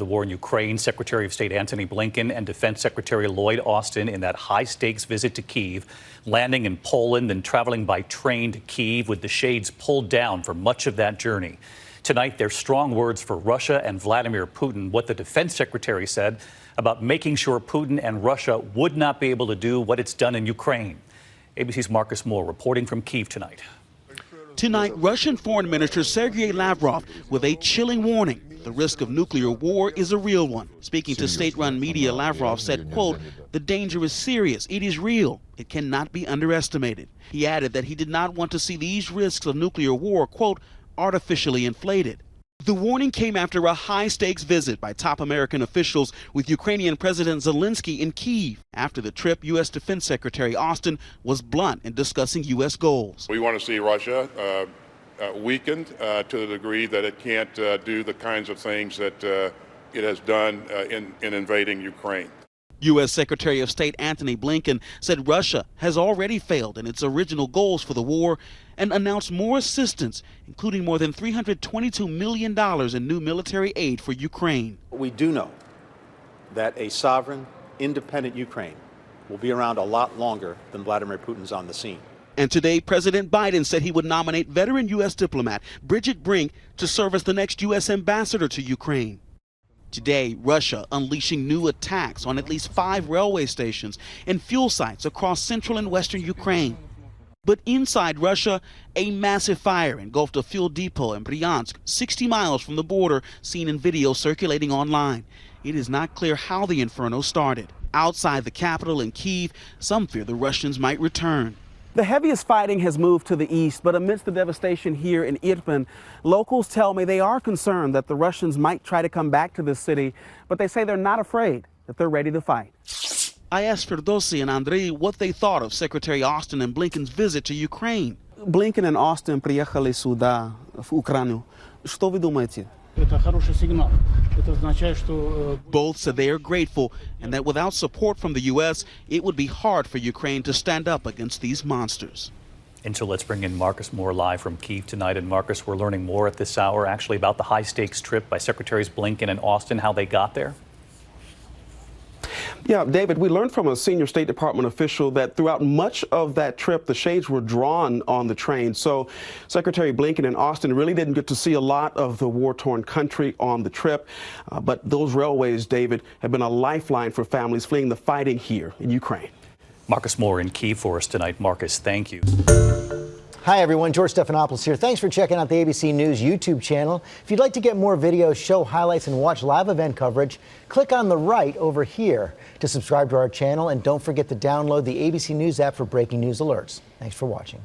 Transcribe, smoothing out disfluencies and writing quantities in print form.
The war in Ukraine, Secretary of State Antony Blinken and Defense Secretary Lloyd Austin in that high-stakes visit to Kyiv, landing in Poland and traveling by train to Kyiv with the shades pulled down for much of that journey. Tonight, there's strong words for Russia and Vladimir Putin, what the defense secretary said about making sure Putin and Russia would not be able to do what it's done in Ukraine. ABC's Marcus Moore reporting from Kyiv tonight. Tonight, Russian Foreign Minister Sergey Lavrov with a chilling warning. The risk of nuclear war is a real one. Speaking to state-run media, Lavrov said, quote, "The danger is serious. It is real. It cannot be underestimated." He added that he did not want to see these risks of nuclear war, quote, "artificially inflated." The warning came after a high-stakes visit by top American officials with Ukrainian President Zelensky in Kyiv. After the trip, U.S. Defense Secretary Austin was blunt in discussing U.S. goals. We want to see Russia weakened to the degree that it can't do the kinds of things that it has done in invading Ukraine. U.S. Secretary of State Antony Blinken said Russia has already failed in its original goals for the war and announced more assistance, including more than $322 million in new military aid for Ukraine. We do know that a sovereign, independent Ukraine will be around a lot longer than Vladimir Putin's on the scene. And today, President Biden said he would nominate veteran U.S. diplomat Bridget Brink to serve as the next U.S. ambassador to Ukraine. Today, Russia unleashing new attacks on at least 5 railway stations and fuel sites across central and western Ukraine. But inside Russia, a massive fire engulfed a fuel depot in Bryansk, 60 miles from the border, seen in video circulating online. It is not clear how the inferno started. Outside the capital in Kyiv, some fear the Russians might return. The heaviest fighting has moved to the east, but amidst the devastation here in Irpin, locals tell me they are concerned that the Russians might try to come back to this city, but they say they're not afraid, that they're ready to fight. I asked Ferdowsi and Andrei what they thought of Secretary Austin and Blinken's visit to Ukraine. Blinken and Austin приехали сюда, в Украину. Что вы думаете? Both said they are grateful and that without support from the U.S., it would be hard for Ukraine to stand up against these monsters. And so let's bring in Marcus Moore live from Kyiv tonight. And Marcus, we're learning more at this hour actually about the high-stakes trip by Secretaries Blinken and Austin, how they got there. Yeah, David, we learned from a senior State Department official that throughout much of that trip, the shades were drawn on the train. So Secretary Blinken and Austin really didn't get to see a lot of the war-torn country on the trip. But those railways, David, have been a lifeline for families fleeing the fighting here in Ukraine. Marcus Moore in Kyiv for us tonight. Marcus, thank you. Hi, everyone. George Stephanopoulos here. Thanks for checking out the ABC News YouTube channel. If you'd like to get more videos, show highlights, and watch live event coverage, click on the right over here to subscribe to our channel. And don't forget to download the ABC News app for breaking news alerts. Thanks for watching.